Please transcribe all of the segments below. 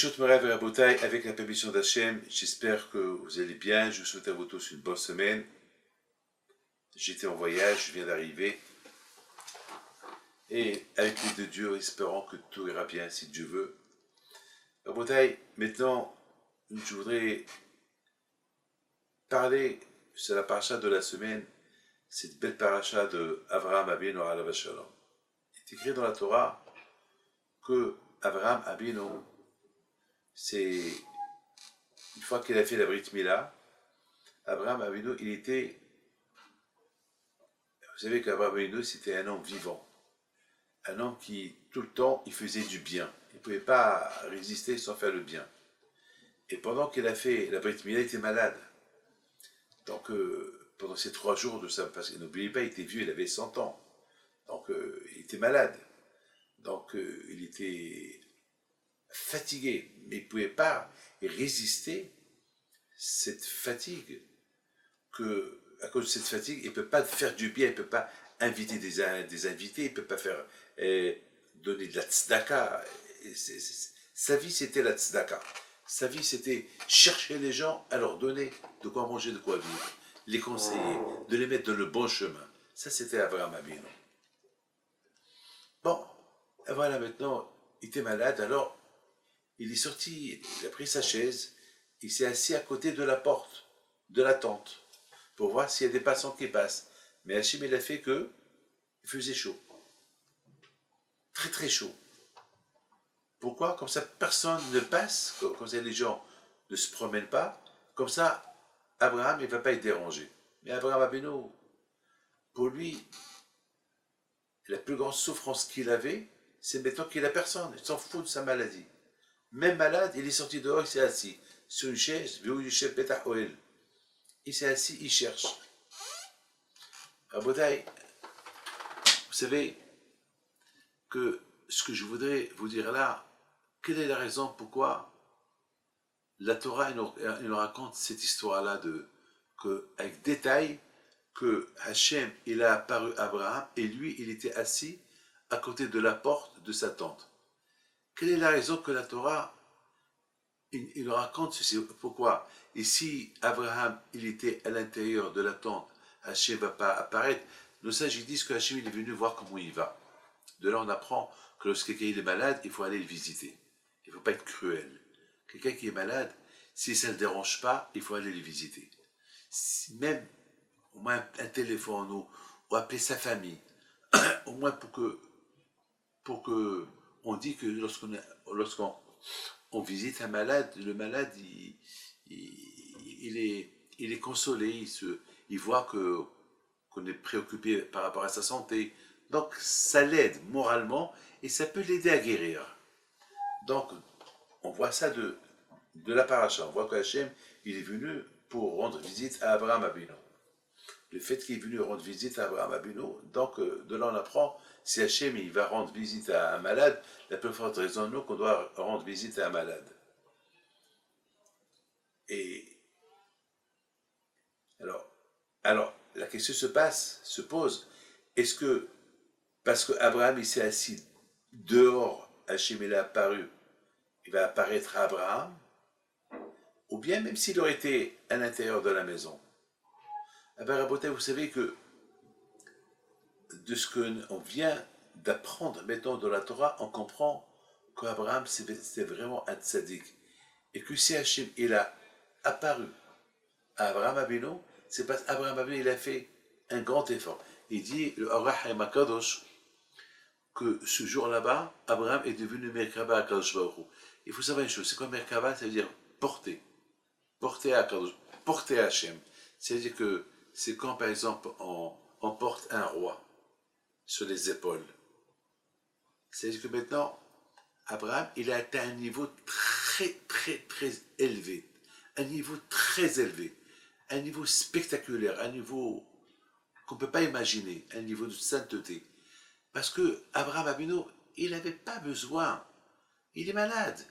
Bishot Morav et Rabotai, avec la permission d'Hachem, j'espère que vous allez bien. Je vous souhaite à vous tous une bonne semaine. J'étais en voyage, je viens d'arriver. Et avec l'aide de Dieu, espérant que tout ira bien si Dieu veut. Rabotai, maintenant, je voudrais parler, c'est la paracha de la semaine, cette belle paracha de Avraham Avinu alav shalom. Il est écrit dans la Torah que Avraham Avinu, c'est une fois qu'il a fait la Brit Mila, Abraham Avinu, il était, vous savez qu'Abraham Avinu, c'était un homme vivant, un homme qui, tout le temps, il faisait du bien. Il ne pouvait pas résister sans faire le bien. Et pendant qu'il a fait la Brit Mila, il était malade. Donc, pendant ces 3 jours de ça, parce que n'oubliez pas, il était vieux, il avait 100 ans. Donc, il était malade. Donc, il était fatigué, mais il ne pouvait pas résister cette fatigue, que à cause de cette fatigue, il ne peut pas faire du bien, il ne peut pas inviter des invités, il ne peut pas faire donner de la tzedaka. Sa vie, c'était la tzedaka. Sa vie, c'était chercher les gens à leur donner de quoi manger, de quoi vivre, les conseiller, de les mettre dans le bon chemin. Ça, c'était Abraham Avinu. Bon, voilà, maintenant, il était malade, alors il est sorti, il a pris sa chaise, il s'est assis à côté de la porte, de la tente, pour voir s'il y a des passants qui passent. Mais Hachim, il a fait que il faisait chaud. Très très chaud. Pourquoi? Comme ça, personne ne passe, comme ça, les gens ne se promènent pas. Comme ça, Abraham, il ne va pas être dérangé. Mais Abraham Avinu, pour lui, la plus grande souffrance qu'il avait, c'est maintenant qu'il n'a personne. Il s'en fout de sa maladie. Même malade, il est sorti dehors, il s'est assis sur une chaise, il s'est assis, il cherche. Rabotai, vous savez que ce que je voudrais vous dire là, quelle est la raison pourquoi la Torah nous raconte cette histoire-là, avec détail, que Hachem, il a apparu à Abraham et lui, il était assis à côté de la porte de sa tente. Quelle est la raison que la Torah il raconte ceci? Pourquoi? Et si Abraham, il était à l'intérieur de la tente, Hachem ne va pas apparaître. Nos sages ils disent que Hachem il est venu voir comment il va. De là, on apprend que lorsque quelqu'un est malade, il faut aller le visiter. Il ne faut pas être cruel. Quelqu'un qui est malade, si ça ne le dérange pas, il faut aller le visiter. Même au moins un téléphone ou appeler sa famille, au moins pour que on dit que lorsqu'on visite un malade, le malade il est consolé, il voit qu'on est préoccupé par rapport à sa santé. Donc ça l'aide moralement et ça peut l'aider à guérir. Donc on voit ça de la paracha. On voit qu'Hachem il est venu pour rendre visite à Abraham Avinu. Le fait qu'il est venu rendre visite à Abraham Avinu, donc de là on apprend, si Hachem il va rendre visite à un malade, la plus forte raison nous qu'on doit rendre visite à un malade. Et alors la question se pose, est-ce que parce qu'Abraham il s'est assis dehors, Hachem il est apparu, il va apparaître à Abraham, ou bien même s'il aurait été à l'intérieur de la maison? Ah ben Rabotai, vous savez que de ce qu'on vient d'apprendre maintenant dans la Torah, on comprend qu'Abraham c'était vraiment un tzaddik. Et que si Hachem il a apparu à Abraham Avinu, c'est parce qu'Abraham Avinu il a fait un grand effort. Il dit, le Arach Makadosh, que ce jour là-bas, Abraham est devenu Merkava à Kadosh Baruch Hu. Il faut savoir une chose, c'est quoi Merkava? Ça veut dire porter. Porter à Kadosh, porter à Hachem. C'est-à-dire que c'est quand, par exemple, on porte un roi sur les épaules. C'est-à-dire que maintenant, Abraham, il a atteint un niveau très, très, très élevé. Un niveau très élevé. Un niveau spectaculaire. Un niveau qu'on ne peut pas imaginer. Un niveau de sainteté. Parce que Abraham Avinu, il n'avait pas besoin. Il est malade.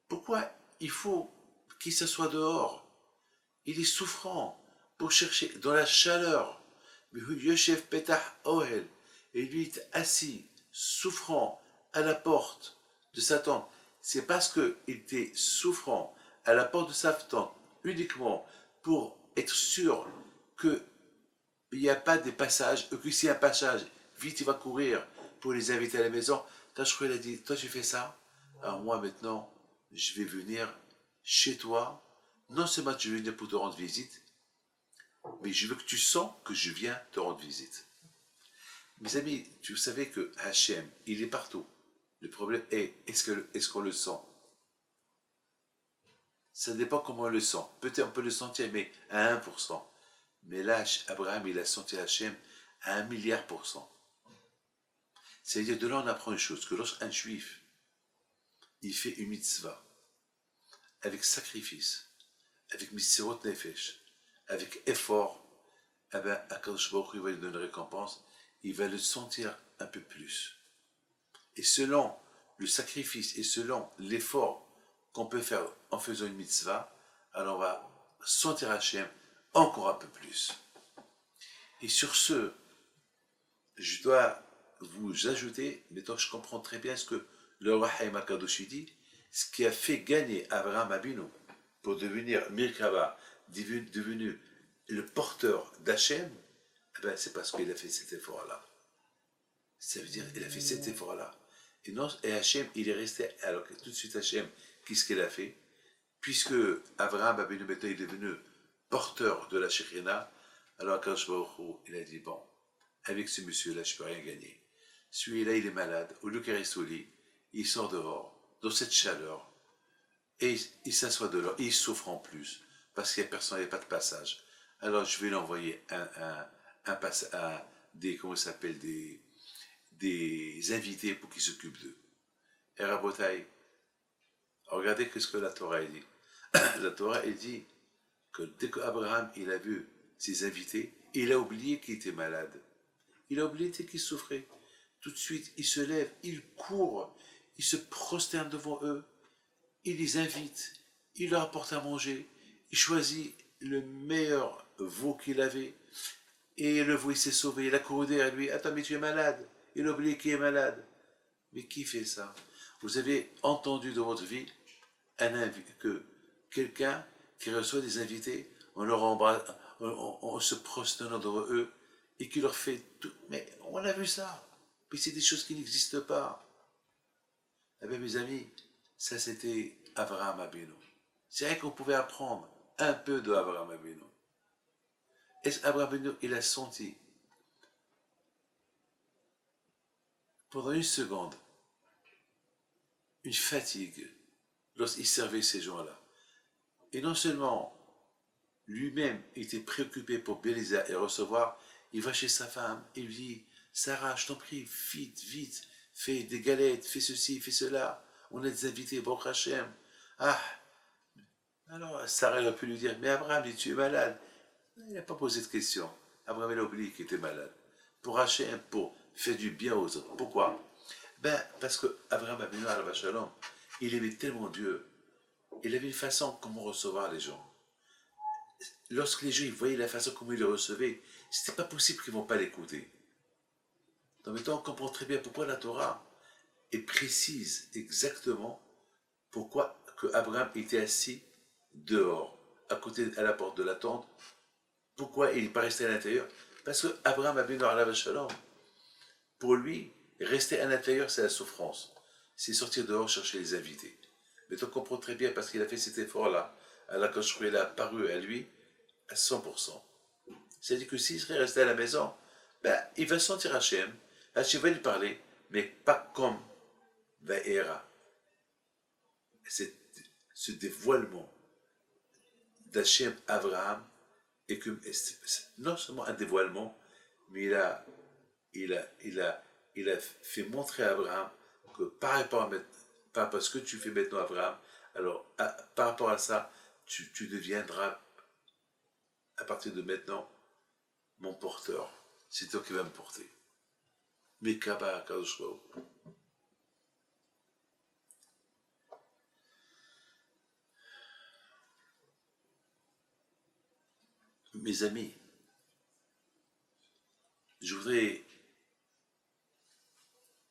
Pourquoi il faut qu'il s'assoie dehors? Il est souffrant pour chercher dans la chaleur. Et lui est assis, souffrant, à la porte de sa tente. c'est parce qu'il était souffrant à la porte de sa tente uniquement pour être sûr qu'il n'y a pas des passages, que s'il y a un passage, vite il va courir pour les inviter à la maison. Tachkou, il a dit, toi tu fais ça, alors moi maintenant, je vais venir chez toi, non seulement tu veux venir pour te rendre visite, mais je veux que tu sens que je viens te rendre visite. Mes amis, vous savez que Hachem, il est partout. Le problème est, est-ce qu'on le sent? Ça dépend comment on le sent. Peut-être on peut le sentir, mais à 1%. Mais là, Abraham, il a senti Hachem à 1 milliard %. C'est-à-dire, de là, on apprend une chose, que lorsqu'un juif, il fait une mitzvah, avec sacrifice, avec mitzvot nefesh, avec effort, eh bien, Akadosh Baruch Hu va lui donner une récompense, il va le sentir un peu plus. Et selon le sacrifice et selon l'effort qu'on peut faire en faisant une mitzvah, alors on va sentir Hachem encore un peu plus. Et sur ce, je dois vous ajouter, maintenant je comprends très bien ce que le roi Haïm Akadosh dit, ce qui a fait gagner Abraham Abinu pour devenir Mirkaba, devenu le porteur d'Hachem, eh ben c'est parce qu'il a fait cet effort-là. Ça veut dire qu'il a fait cet effort-là. Et, non, et Hachem, il est resté, alors que tout de suite Hachem, qu'est-ce qu'il a fait? Puisque Abraham Abinu maintenant est devenu porteur de la Shekhina, alors Akadosh Baruch Hu, il a dit, bon, avec ce monsieur-là, je ne peux rien gagner. Celui-là, il est malade, au lieu qu'il reste au lit, il sort dehors, dans cette chaleur, et il s'assoit dehors, et il souffre en plus, parce qu'il n'y a personne, il n'y a pas de passage. Alors je vais lui envoyer comment ça s'appelle, des invités pour qu'ils s'occupent d'eux. Et Rabotai, regardez ce que la Torah dit. La Torah, elle dit que dès qu'Abraham, il a vu ses invités, il a oublié qu'il était malade. Il a oublié qu'il souffrait. Tout de suite, il se lève, il court, il se prosterne devant eux, il les invite, il leur apporte à manger, il choisit le meilleur veau qu'il avait, et le veau, il s'est sauvé, il a couru derrière lui. Attends, mais tu es malade. Il a oublié qu'il est malade. Mais qui fait ça? Vous avez entendu dans votre vie que quelqu'un qui reçoit des invités, on leur embrasse, on se prosterne devant eux, et qui leur fait tout. Mais on a vu ça. Mais c'est des choses qui n'existent pas. Eh bien, mes amis, ça c'était Abraham Abinu. C'est vrai qu'on pouvait apprendre un peu de Abraham Abinu. Est-ce qu'Abraham Abinu, il a senti pendant une seconde une fatigue lorsqu'il servait ces gens-là? Et non seulement lui-même était préoccupé pour bien les recevoir, il va chez sa femme et lui dit, Sarah, je t'en prie, vite, vite, fais des galettes, fais ceci, fais cela, on a des invités, Baruch Hashem. Ah, alors Sarah aurait pu lui dire, mais Abraham, tu es malade. Il n'a pas posé de question. Abraham, il a oublié qu'il était malade. Pour Hashem, pour faire du bien aux autres. Pourquoi? Ben, parce que Abraham Abinu Alav Shalom, il aimait tellement Dieu. Il avait une façon comment recevoir les gens. Lorsque les gens ils voyaient la façon comment il les recevait, c'était pas possible qu'ils ne vont pas l'écouter. Donc maintenant, on comprend très bien pourquoi la Torah est précise exactement pourquoi que Abraham était assis dehors, à côté à la porte de la tente. Pourquoi il n'est pas resté à l'intérieur? Parce que Abraham Abinu Alav Shalom, pour lui, rester à l'intérieur, c'est la souffrance. C'est sortir dehors chercher les invités. Mais on comprend très bien parce qu'il a fait cet effort-là. Allah Koshru, il a apparu à lui à 100%. C'est-à-dire que s'il serait resté à la maison, ben, il va sentir Hachem. Hachem va lui parler, mais pas comme Vaera. C'est ce dévoilement d'Hachem Abraham, et que non seulement un dévoilement, mais il a fait montrer à Abraham que par rapport à ce que tu fais maintenant, Abraham, alors par rapport à ça, tu deviendras à partir de maintenant mon porteur. C'est toi qui vas me porter. Mais Kaba Kadosh Baruch Hu. Mes amis, je voudrais,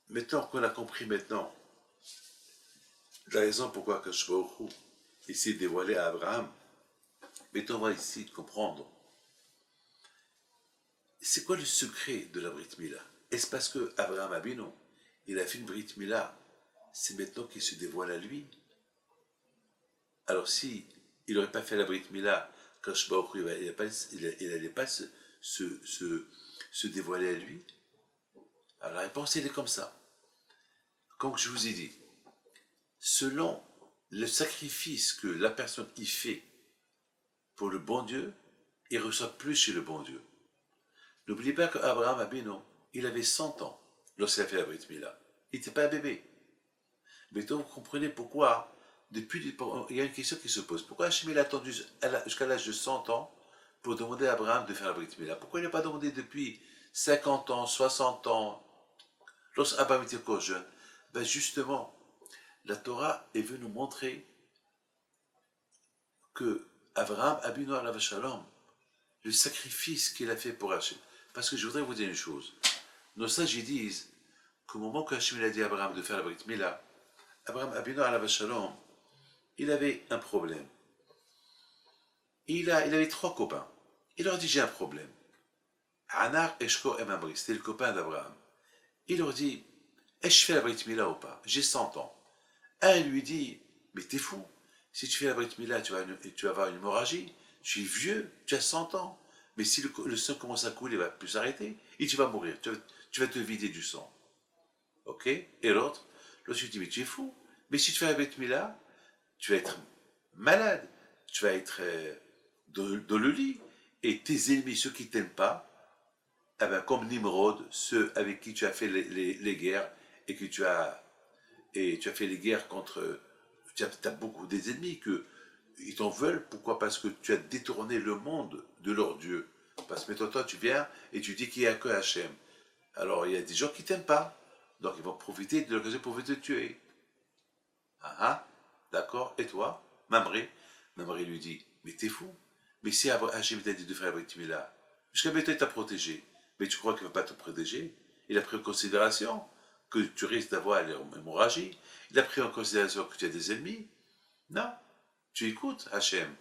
maintenant qu'on a compris maintenant La raison pourquoi Akash Baruch Hu s'est dévoilé à Abraham, mais on va ici comprendre. C'est quoi le secret de la Brit Mila? Est-ce parce que Abraham Abinu, il a fait une Brit Mila, c'est maintenant qu'il se dévoile à lui? Alors si il n'aurait pas fait la Brit Mila, Akash Baruch Hu, il n'allait pas se dévoiler à lui? Alors la réponse, elle est comme ça. Comme je vous ai dit, selon le sacrifice que la personne y fait pour le bon Dieu, il reçoit plus chez le bon Dieu. N'oubliez pas qu'Abraham Abinu, il avait 100 ans lorsqu'il a fait la Brit Mila. Il n'était pas un bébé. Mais donc vous comprenez pourquoi, il y a une question qui se pose. Pourquoi Hachem a attendu jusqu'à l'âge de 100 ans pour demander à Abraham de faire la Brit Mila? Pourquoi il n'a pas demandé depuis 50 ans, 60 ans, lorsqu'Abraham était encore jeune? Ben justement, la Torah est venue nous montrer que Abraham Abinu alav shalom, le sacrifice qu'il a fait pour Hachem. Parce que je voudrais vous dire une chose. Nos sages disent qu'au moment que Hachem a dit à Abraham de faire la Brit Mila, Abraham Abinu alav shalom, il avait un problème. Il avait 3 copains. Il leur dit j'ai un problème. Anar, Eshko et Mamri, c'était le copain d'Abraham. Il leur dit est-ce que je fais la Brit Mila ou pas? J'ai 100 ans. Un lui dit mais t'es fou. Si tu fais la Brit Mila, tu vas avoir une hémorragie. Tu es vieux, tu as 100 ans. Mais si le sang commence à couler, il va plus s'arrêter et tu vas mourir. Tu vas te vider du sang. Ok? Et l'autre lui dit mais tu es fou. Mais si tu fais la Brit Mila, tu vas être malade. Tu vas être dans le lit. Et tes ennemis, ceux qui ne t'aiment pas, eh ben, comme Nimrod, ceux avec qui tu as fait les guerres et que tu as fait les guerres contre, tu as beaucoup des ennemis ils t'en veulent. Pourquoi? Parce que tu as détourné le monde de leur Dieu. Parce que toi, tu viens et tu dis qu'il n'y a que Hachem. Alors il y a des gens qui t'aiment pas, donc ils vont profiter de l'occasion pour te tuer. Ah ah, d'accord. Et toi, Mamré lui dit mais t'es fou. Mais si Hachem t'a dit de faire la Brit Mila, jusqu'à maintenant il t'a protégé. Mais tu crois qu'il ne va pas te protéger? Il a pris en considération que tu risques d'avoir l'hémorragie. Il a pris en considération que tu as des ennemis. Non, tu écoutes Hachem.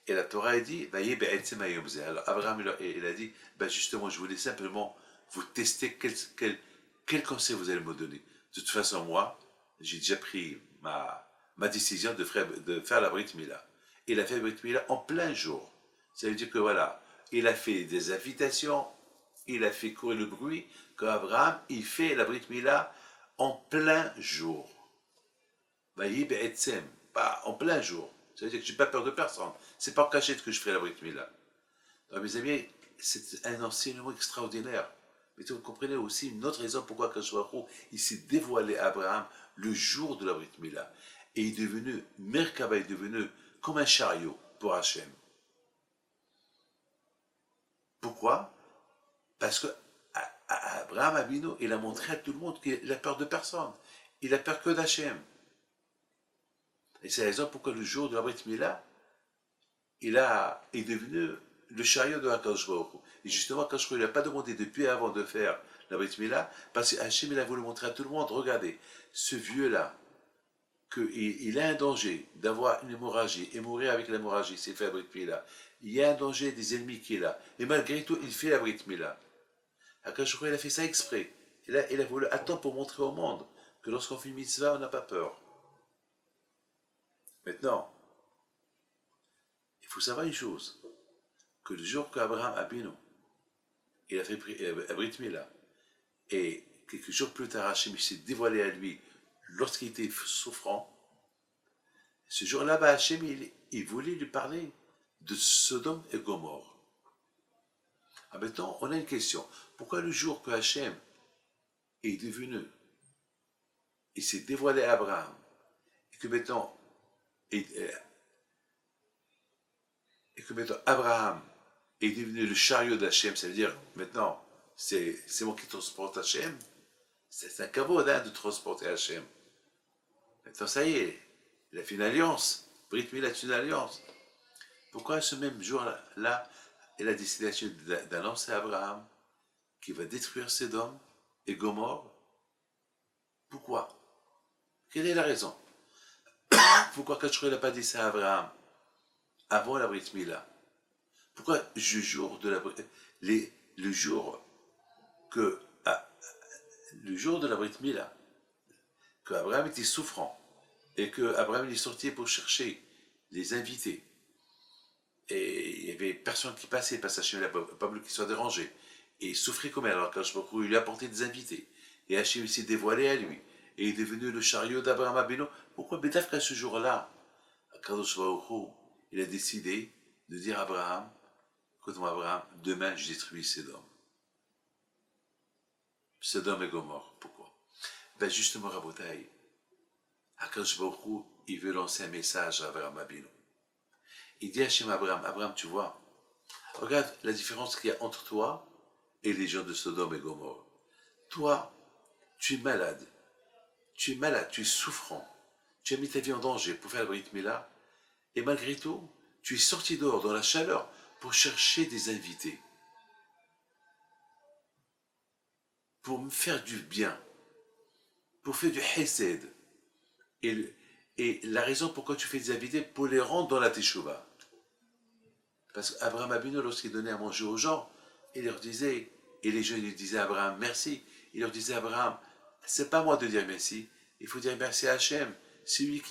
Et la Torah a dit, alors Abraham il a dit, justement, je voulais simplement vous tester quel conseil vous allez me donner. De toute façon, moi, j'ai déjà pris ma décision de faire la Brit Mila. Il a fait la Brit Mila en plein jour. Ça veut dire que voilà, il a fait des invitations, il a fait courir le bruit qu'Abraham, il fait la Brit Mila en plein jour. Pas en plein jour. Ça veut dire que je n'ai pas peur de personne. C'est pas en cachette que je ferai la Brit Mila. Donc, mes amis, c'est un enseignement extraordinaire. Mais vous comprenez aussi une autre raison pourquoi Kashwarou, il s'est dévoilé à Abraham le jour de la Brit Mila. Et il est devenu, Merkaba est devenu comme un chariot pour Hachem. Pourquoi? Parce que Abraham Abinu, il a montré à tout le monde qu'il a peur de personne. Il a peur que d'Hachem. Et c'est la raison pourquoi le jour de la Brit Mila, il est devenu le chariot de Akash Baruch Hu. Et justement, Akash Baruch Hu, il n'a pas demandé depuis avant de faire la Brit Mila, parce que Hachem, il a voulu montrer à tout le monde, regardez, ce vieux-là, qu'il a un danger d'avoir une hémorragie et mourir avec l'hémorragie, c'est fait la Brit Mila. Il y a un danger des ennemis qu'il a. Et malgré tout, il fait la Brit Mila. Akash Baruch Hu, il a fait ça exprès. Et là, il a voulu attendre pour montrer au monde que lorsqu'on fait une mitzvah, on n'a pas peur. Maintenant, il faut savoir une chose, que le jour qu'Abraham Abinu, il a fait Brit Mila, et quelques jours plus tard, Hachem s'est dévoilé à lui lorsqu'il était souffrant, ce jour-là, Hachem, il voulait lui parler de Sodome et Gomorre. Ah, maintenant, on a une question. Pourquoi le jour que Hachem est devenu, il s'est dévoilé à Abraham, et que maintenant, Abraham est devenu le chariot d'Hachem, ça veut dire maintenant c'est moi qui transporte Hachem, c'est un kavod de transporter Hachem. Maintenant ça y est, il a fait une alliance, Brit Mila est une alliance. Pourquoi ce même jour-là, il a décidé d'annoncer à Abraham qu'il va détruire Sodome et Gomorre? Pourquoi? Quelle est la raison? Pourquoi Kadosh n'a pas dit ça à Abraham avant la Brit Mila? Pourquoi le jour de la le jour que le jour de la Brit Mila, que Abraham était souffrant et que Abraham est sorti pour chercher les invités et il y avait personne qui passait, pas Hachem, pas voulu qu'il soit dérangé et il souffrait comme elle. Alors quand il lui a apporté des invités et Hachem s'est dévoilé à lui et est devenu le chariot d'Abraham Abino. Pourquoi Bédaf qu'à ce jour-là, Kadosh Baruch Hu, il a décidé de dire à Abraham, écoute-moi Abraham, demain je détruis Sodome et Gomorre. Pourquoi? Ben justement Rabotai, Kadosh Baruch Hu, il veut lancer un message à Abraham Abino. Il dit à Hachem Abraham, Abraham tu vois, regarde la différence qu'il y a entre toi et les gens de Sodome et Gomorre. Toi, tu es malade, tu es souffrant, tu as mis ta vie en danger pour faire le Brit Mila, et malgré tout, tu es sorti dehors dans la chaleur pour chercher des invités, pour me faire du bien, pour faire du hesed. Et la raison pourquoi tu fais des invités, pour les rendre dans la teshuva. Parce qu'Abraham Abino, lorsqu'il donnait à manger aux gens, il leur disait, et les gens lui disaient à Abraham, merci. Il leur disait à Abraham, c'est pas moi de dire merci, il faut dire merci à Hachem, c'est lui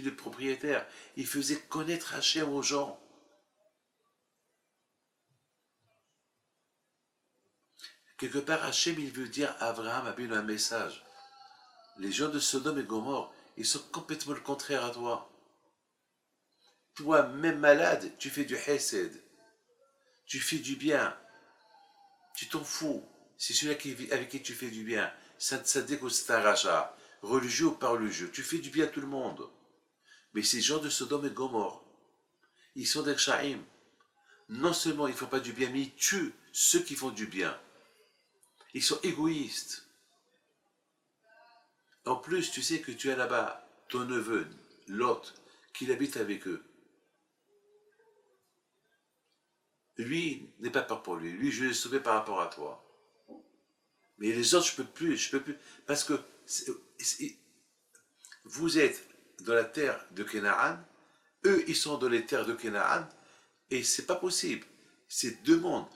le propriétaire. Il faisait connaître Hachem aux gens. Quelque part, Hachem, il veut dire à Abraham Abino un message. Les gens de Sodome et Gomorre, ils sont complètement le contraire à toi. Toi, même malade, tu fais du hesed. Tu fais du bien. Tu t'en fous. C'est celui-là avec qui tu fais du bien. Tzaddik ou c'est un rachat. Religieux ou pas religieux. Tu fais du bien à tout le monde. Mais ces gens de Sodome et Gomorre, ils sont des chaim. Non seulement ils ne font pas du bien, mais ils tuent ceux qui font du bien. Ils sont égoïstes. En plus, tu sais que tu as là-bas ton neveu, Lot, qui habite avec eux. Lui, n'aie pas peur pour lui. Lui, je l'ai sauvé par rapport à toi. Mais les autres, je peux plus. Parce que vous êtes dans la terre de Canaan, eux, ils sont dans les terres de Canaan, et c'est pas possible. C'est deux mondes.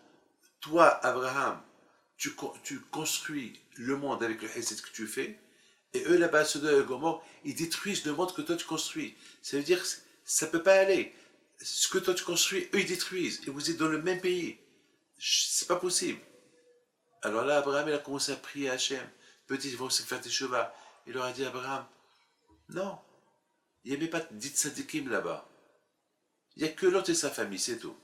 Toi, Abraham, tu construis le monde avec le hesed que tu fais, et eux, là-bas, Sodome et Gomorre, ils détruisent le monde que toi, tu construis. Ça veut dire que ça ne peut pas aller. Ce que toi, tu construis, eux, ils détruisent. Et vous êtes dans le même pays. C'est pas possible. Alors là, Abraham, il a commencé à prier à Hachem. Petit, ils vont se faire des chevaux. Il leur a dit à Abraham, non, il n'y avait pas de tzadikim là-bas. Il n'y a que Lot et sa famille, c'est tout.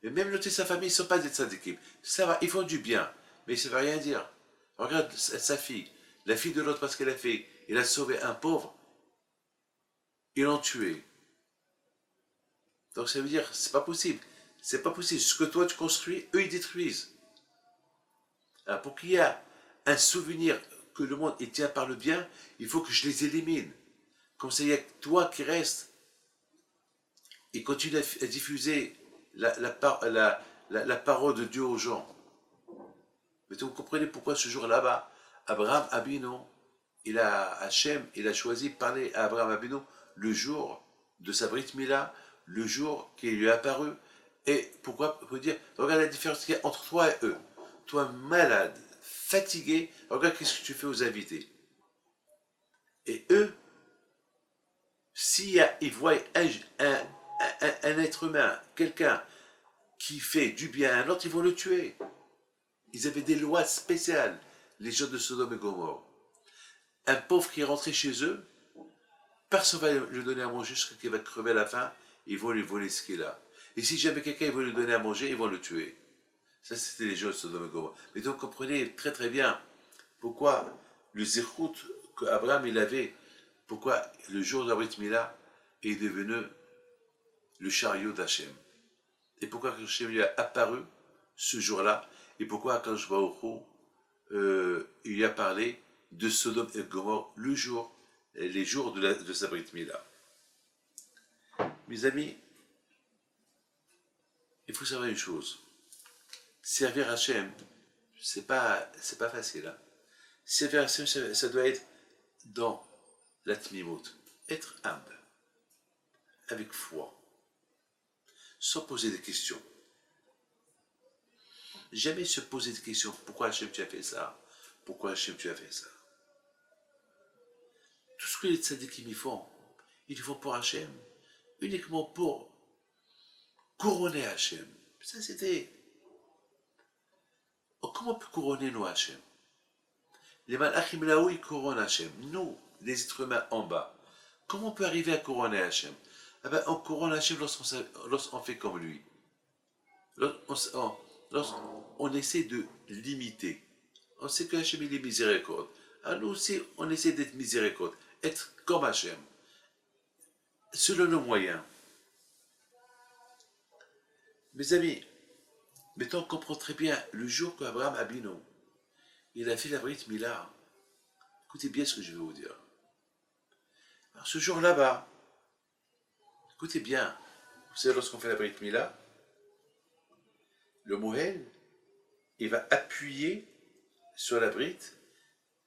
Et même Lot et sa famille, ils ne sont pas des tzadikim. Ça va, ils font du bien, mais ça ne veut rien dire. Regarde sa fille, la fille de Lot, parce qu'elle a fait, il a sauvé un pauvre, ils l'ont tué. Donc ça veut dire, c'est pas possible. C'est pas possible. Ce que toi tu construis, eux ils détruisent. Alors pour qu'il y ait un souvenir que le monde il tient par le bien, il faut que je les élimine. Comme ça, il y a que toi qui reste et continue à diffuser la parole de Dieu aux gens. Mais vous comprenez pourquoi ce jour-là-bas, Abraham Abino, Hachem, il a choisi de parler à Abraham Abino le jour de sa Brit Mila, le jour qui lui est apparu. Et pourquoi? Pour dire, regarde la différence qu'il y a entre toi et eux. Toi malade, fatigué, regarde qu'est-ce que tu fais aux invités. Et eux, s'ils voient un être humain, quelqu'un qui fait du bien à un autre, ils vont le tuer. Ils avaient des lois spéciales, les gens de Sodome et Gomorre. Un pauvre qui est rentré chez eux, personne ne va lui donner à manger jusqu'à qu'il va crever à la faim, ils vont lui voler ce qu'il a. Et si jamais quelqu'un veut lui donner à manger, ils vont le tuer. Ça, c'était les gens de Sodome et Gomorre. Mais donc, comprenez très très bien pourquoi le zéchout qu'Abraham il avait, pourquoi le jour de la Brit Mila est devenu le chariot d'Hachem. Et pourquoi Hachem lui a apparu ce jour-là, et pourquoi Akadosh Baruch Hu, il lui a parlé de Sodome et Gomorre les jours de sa Brit Mila. Mes amis, il faut savoir une chose. Servir Hachem, c'est pas facile. Hein. Servir Hachem, ça doit être dans la tmimout, être humble. avec foi, sans poser des questions. Jamais se poser des questions. Pourquoi Hachem tu as fait ça? Pourquoi Hachem tu as fait ça? Tout ce que les tzadikim ils le font pour Hachem, uniquement pour couronner Hachem. Ça c'était... Oh, comment on peut couronner nous Hachem? Les malachim là-haut ils couronnent Hachem. Nous, les êtres humains en bas. Comment on peut arriver à couronner Hachem? Eh ben, on couronne Hachem lorsqu'on fait comme lui. Lorsqu'on essaie de l'imiter. On sait que Hachem il est miséricorde. À nous aussi, on essaie d'être miséricorde. Être comme Hachem. Selon nos moyens. Mes amis, maintenant on comprend très bien le jour qu'Abraham Abino, il a fait la Brit Mila. Écoutez bien ce que je vais vous dire. Alors, ce jour là-bas, écoutez bien, vous savez lorsqu'on fait la Brit Mila, le Mohel, il va appuyer sur la Brit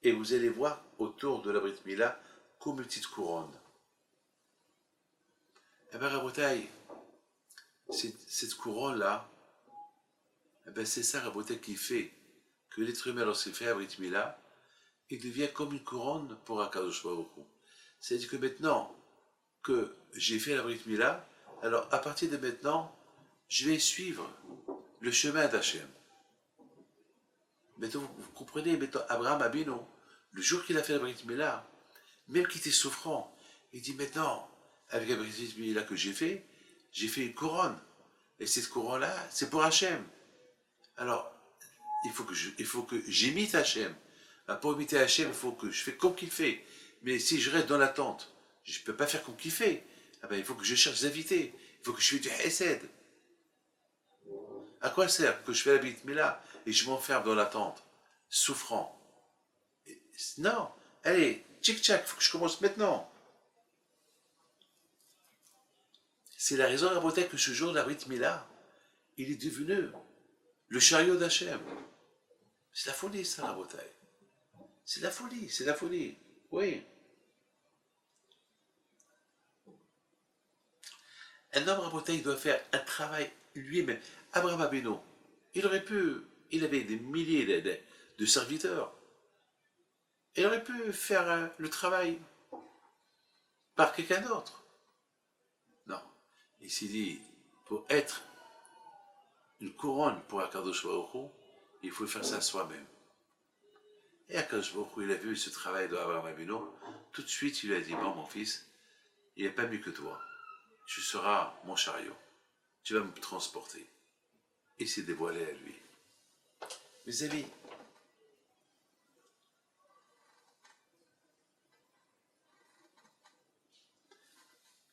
et vous allez voir autour de la Brit Mila comme une petite couronne. Eh bien, Rabotaï, cette couronne-là, eh ben, c'est ça, Rabotaï, qui fait que l'être humain, lorsqu'il fait la Brit Mila, il devient comme une couronne pour Akadosh Baruch Hu. C'est-à-dire que maintenant que j'ai fait la Brit Mila, alors à partir de maintenant, je vais suivre le chemin d'Hachem. Maintenant, vous comprenez, maintenant, Abraham Abino, le jour qu'il a fait la Brit Mila, même qu'il était souffrant, il dit maintenant, avec la Brit Mila que j'ai fait une couronne. Et cette couronne-là, c'est pour Hachem. Alors, il faut que j'imite Hachem. Pour imiter Hachem, il faut que je fais comme qu'il fait. Mais si je reste dans l'attente, je ne peux pas faire comme qu'il fait. Ah ben, il faut que je cherche des invités. Il faut que je fasse du Hesed. À quoi sert que je fais la Brit Mila et je m'enferme dans l'attente, souffrant? Non, allez, tchic-tchac, il faut que je commence maintenant. C'est la raison, Rabotai, que ce jour de la Brit Mila, il est devenu le chariot d'Hachem. C'est la folie, ça, Rabotai. C'est la folie, c'est la folie. Oui. Un homme, Rabotai, doit faire un travail lui-même. Abraham Abeno, il avait des milliers de serviteurs. Il aurait pu faire le travail par quelqu'un d'autre. Non. Il s'est dit, pour être une couronne pour Akadosh Baruch Hu, il faut faire ça soi-même. Et Akadosh Baruch Hu, il a vu ce travail d'Abraham Abeno, tout de suite il lui a dit, bon mon fils, il n'y a pas mieux que toi. Tu seras mon chariot. Tu vas me transporter. Et il s'est dévoilé à lui. Mes amis,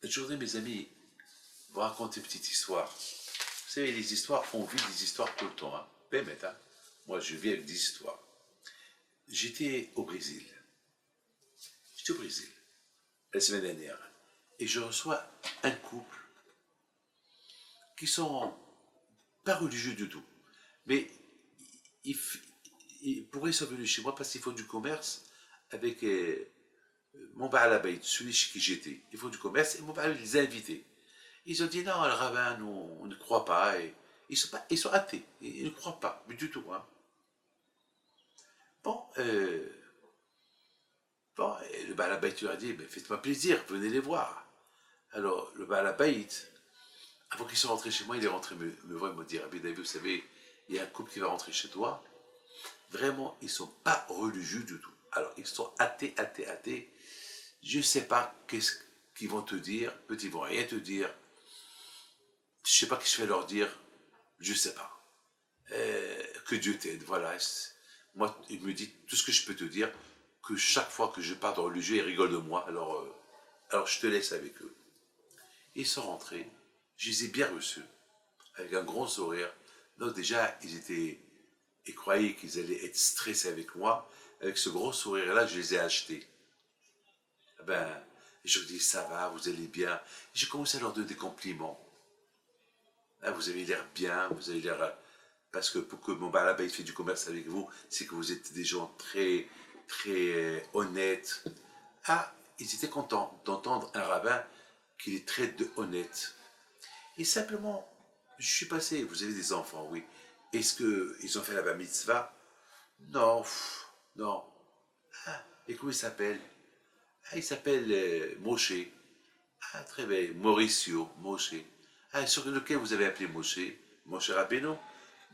aujourd'hui, mes amis, vous raconter une petite histoire. Vous savez, les histoires, on vit des histoires tout le temps. Hein. Hein. Moi, je vis avec des histoires. J'étais au Brésil. La semaine dernière. Et je reçois un couple qui sont pas religieux du tout. Mais pourquoi ils sont venus chez moi? Parce qu'ils font du commerce avec mon Baal Abayt, celui chez qui j'étais. Ils font du commerce et mon Baal les a invités. Ils ont dit non, le rabbin, nous, on ne croit pas. Et ils sont athées. Ils ne croient pas, mais du tout. Hein. Bon, le Baal Abayt lui a dit, faites-moi plaisir, venez les voir. Alors, le Baal Abayt, avant qu'ils soient rentrés chez moi, il est rentré me voir et me dire, David, vous savez, il y a un couple qui va rentrer chez toi. Vraiment, ils ne sont pas religieux du tout. Alors, ils sont athées. Je ne sais pas qu'est-ce qu'ils vont te dire. Peut-être ils ne vont rien te dire. Je ne sais pas ce que je vais leur dire. Je ne sais pas. Que Dieu t'aide. Voilà. Moi, il me dit tout ce que je peux te dire, que chaque fois que je parle de religieux, ils rigolent de moi. Alors je te laisse avec eux. Ils sont rentrés. Je les ai bien reçus. Avec un grand sourire. Donc déjà, ils croyaient qu'ils allaient être stressés avec moi. Avec ce gros sourire-là, je les ai achetés. Je leur dis, ça va, vous allez bien. J'ai commencé à leur donner des compliments. Vous avez l'air bien, vous avez l'air... Parce que pour que mon balaba fait du commerce avec vous, c'est que vous êtes des gens très, très honnêtes. Ils étaient contents d'entendre un rabbin qui les traite de honnêtes. Et simplement, je suis passé, vous avez des enfants, oui. Est-ce qu'ils ont fait la bar mitzvah? Non, non. Ah, et comment il s'appelle? Ah, il s'appelle Moshe. Ah, très bien, Mauricio, Moshe. Ah, sur lequel vous avez appelé Moshe? Moshe Rabbeinu?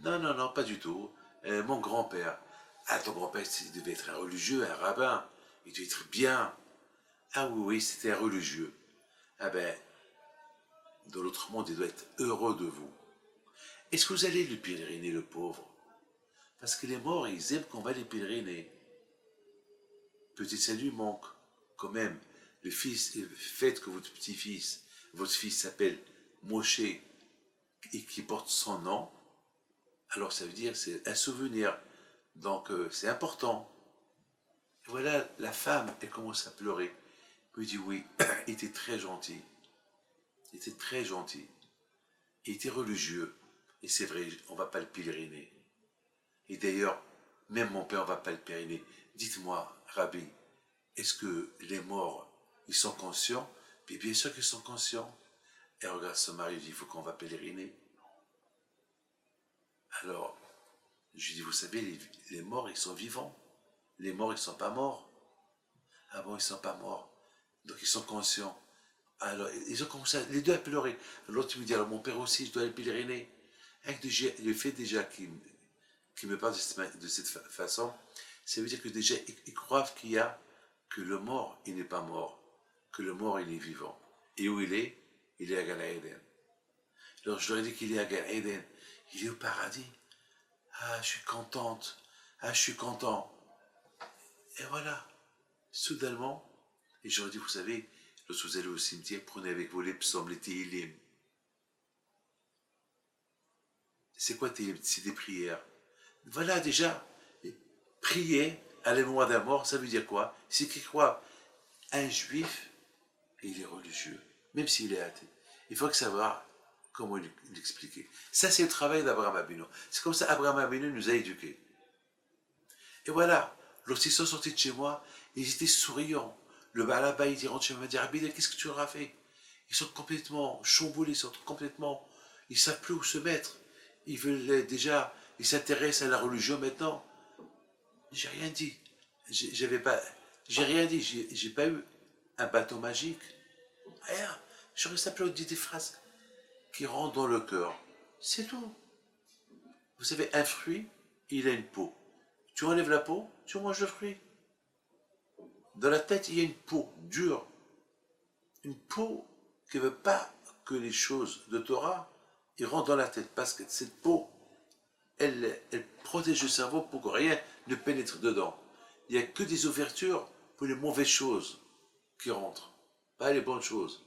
Non, non, non, pas du tout. Mon grand-père. Ah, ton grand-père, il devait être un religieux, un rabbin. Il devait être bien. Ah oui, oui, c'était un religieux. Ah ben, dans l'autre monde, il doit être heureux de vous. Est-ce que vous allez le pèleriner, le pauvre? Parce que les morts, ils aiment qu'on va les pèleriner. Peut-être ça lui manque. Quand même, le fait que votre petit-fils, votre fils s'appelle Moshe et qui porte son nom, alors ça veut dire que c'est un souvenir. Donc c'est important. Et voilà, la femme, elle commence à pleurer. Elle me dit oui, il était très gentil. Il était très gentil. Il était religieux. Et c'est vrai, on ne va pas le pèleriner. Et d'ailleurs, même mon père ne va pas le pèleriner. Dites-moi, Rabbi, est-ce que les morts, ils sont conscients? Puis bien sûr qu'ils sont conscients. Et regarde son mari, il dit, il faut qu'on va pèleriner. Alors, je lui dis, vous savez, les morts, ils sont vivants. Les morts, ils ne sont pas morts. Ah bon, ils ne sont pas morts. Donc ils sont conscients. Alors, ils ont commencé, les deux à pleurer. L'autre me dit, alors mon père aussi, je dois aller pèleriner. Avec le fait déjà qu'il me parle de cette façon, ça veut dire que déjà, ils croient que le mort, il n'est pas mort. Que le mort, il est vivant. Et où il est? Il est à Gan Eden. Alors je leur ai dit qu'il est à Gan Eden. Il est au paradis. Ah, je suis contente. Ah, je suis content. Et voilà. Soudainement, et j'aurais dit, vous savez, lorsque vous allez au cimetière, prenez avec vous les psaumes, les Tehillim. C'est quoi Tehillim? C'est des prières. Voilà déjà, prier à la mémoire d'un mort, ça veut dire quoi? C'est qu'il croit un juif et il est religieux, même s'il est athée. Il faut savoir comment l'expliquer. Ça, c'est le travail d'Abraham Abinu. C'est comme ça qu'Abraham Abinu nous a éduqués. Et voilà, lorsqu'ils sont sortis de chez moi, ils étaient souriants. Le balaba, il rentre chez moi, il dit, Rabbi, qu'est-ce que tu leur as fait? Ils sont complètement chamboulés, ils sont complètement, ils ne savent plus où se mettre. Ils veulent déjà, ils s'intéressent à la religion maintenant. J'ai rien dit. J'ai rien dit. J'ai pas eu un bâton magique. Rien. J'aurais simplement dit des phrases qui rentrent dans le cœur. C'est tout. Vous savez, un fruit, il a une peau. Tu enlèves la peau, tu manges le fruit. Dans la tête, il y a une peau dure. Une peau qui ne veut pas que les choses de Torah ils rentrent dans la tête. Parce que cette peau, elle protège le cerveau pour que rien ne pénètre dedans. Il n'y a que des ouvertures pour les mauvaises choses qui rentrent, pas les bonnes choses.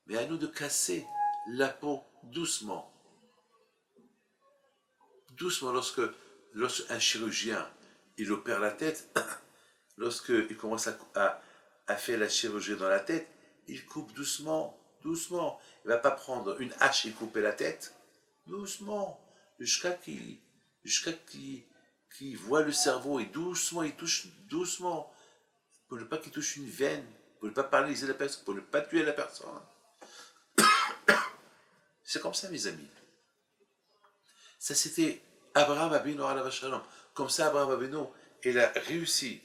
Mais à nous de casser la peau doucement. Doucement, lorsqu'un chirurgien, il opère la tête, lorsqu'il commence à faire la chirurgie dans la tête, il coupe doucement, doucement. Il ne va pas prendre une hache et couper la tête, doucement, jusqu'à qu'il voit le cerveau et doucement, il touche doucement, pour ne pas qu'il touche une veine, pour ne pas paralyser la personne, pour ne pas tuer la personne. C'est comme ça, mes amis. Ça, c'était Abraham Abinu alav shalom. Comme ça, Abraham Abinu, il a réussi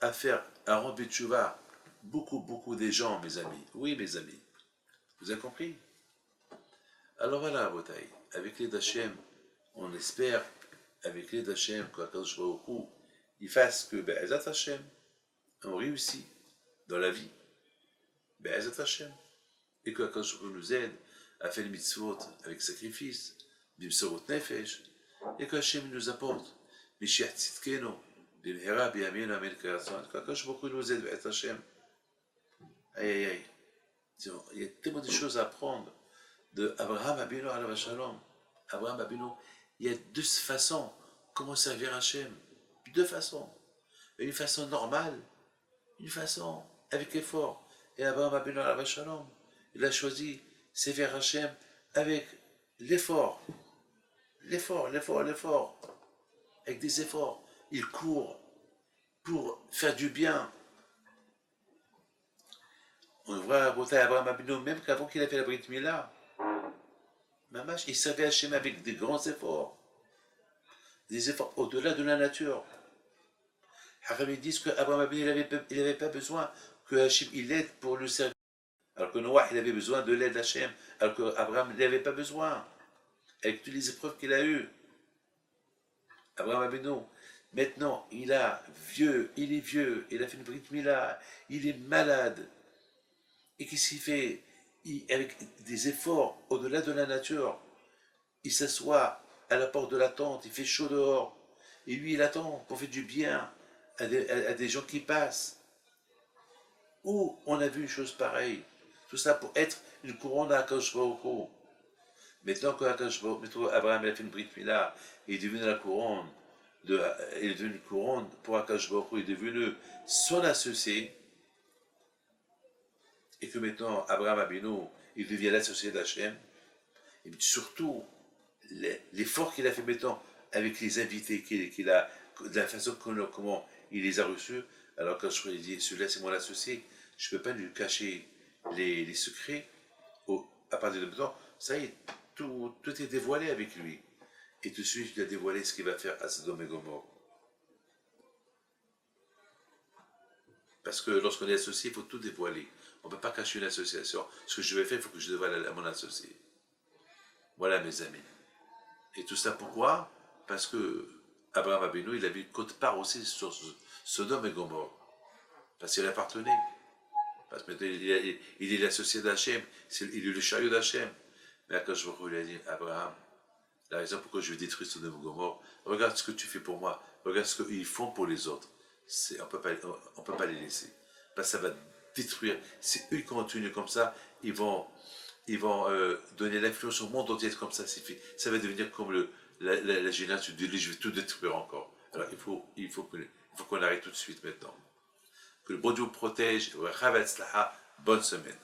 à faire un rempli de tchouva. Beaucoup des gens, mes amis. Oui, mes amis. Vous avez compris? Alors voilà, Botaï. Avec l'aide d'Hachem, on espère, avec l'aide d'Hachem, qu'Akadosh Baruch Hu, il fasse que, Be'ezat Hachem, on réussit dans la vie. Be'ezat Hachem. Et qu'Akadosh Baruch Hu nous aide à faire les mitzvot avec sacrifice, bimsorot nefesh, et qu'Hachem nous apporte, Mishiach Tzidkenu, bimhera biyaminu amen karatzon, qu'Akadosh Baruch Hu nous aide, Be'ezat Hachem. Aïe, aïe, aïe. Il y a tellement de choses à apprendre de Abraham Abinu alav shalom. Abraham Abinu, il y a deux façons comment servir Hachem. Deux façons. Une façon normale, une façon avec effort. Et Abraham Abinu alav shalom, il a choisi servir Hachem avec l'effort. L'effort. Avec des efforts. Il court pour faire du bien. On voit raconter à Abraham Abino, même qu'avant qu'il ait fait la Brit Mila, Mamash, il servait Hachem avec des grands efforts. Des efforts au-delà de la nature. Haram, ils disent qu'Abraham Abino, il n'avait pas besoin que Hachem il l'aide pour le servir. Alors que Noah, il avait besoin de l'aide d'Hachem. Alors qu'Abraham, il n'avait pas besoin. Avec toutes les épreuves qu'il a eues. Abraham Abino, maintenant, il est vieux, il a fait une Brit Mila, il est malade. Et qu'est-ce qu'il fait? Avec des efforts au-delà de la nature, il s'assoit à la porte de la tente, il fait chaud dehors, et lui il attend pour faire du bien à des gens qui passent. Où on a vu une chose pareille? Tout ça pour être une couronne à Akadosh Baruch Hu. Maintenant qu'Abraham a fait une Brit Mila, il est devenu la couronne, il est devenu une couronne pour Akadosh Baruch Hu, il est devenu son associé, et que maintenant Abraham Abino, il devient l'associé d'Hachem, et surtout l'effort qu'il a fait maintenant avec les invités qu'il a, de la façon comment il les a reçus, alors quand je lui ai dit, celui-là c'est mon associé, je ne peux pas lui cacher les secrets, à partir de maintenant, ça y est, tout est dévoilé avec lui. Et tout de suite, il a dévoilé ce qu'il va faire à Sodome et Gomorrhe. Parce que lorsqu'on est associé, il faut tout dévoiler. On ne peut pas cacher une association. Ce que je vais faire, il faut que je dévoile à mon associé. Voilà, mes amis. Et tout ça pourquoi? Parce que Abraham Abino, il avait une cote part aussi sur Sodome et Gomorrhe. Parce qu'il appartenait. Parce que il est l'associé d'Hachem, il est le chariot d'Hachem. Mais quand je lui ai dit, Abraham, la raison pourquoi je vais détruire Sodome et Gomorrhe, regarde ce que tu fais pour moi, regarde ce qu'ils font pour les autres. On ne peut pas les laisser. Parce que ça va détruire. Si eux continuent comme ça, ils vont donner l'influence au monde entier comme ça. Ça va devenir comme la génération du je vais tout détruire encore. Alors il faut qu'on arrête tout de suite maintenant. Que le bon Dieu vous protège. Bonne semaine.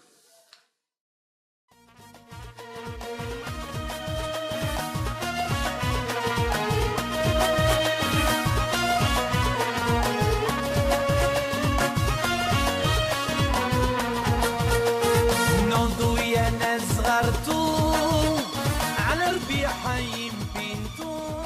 صغرتو على ربيع حي بنتو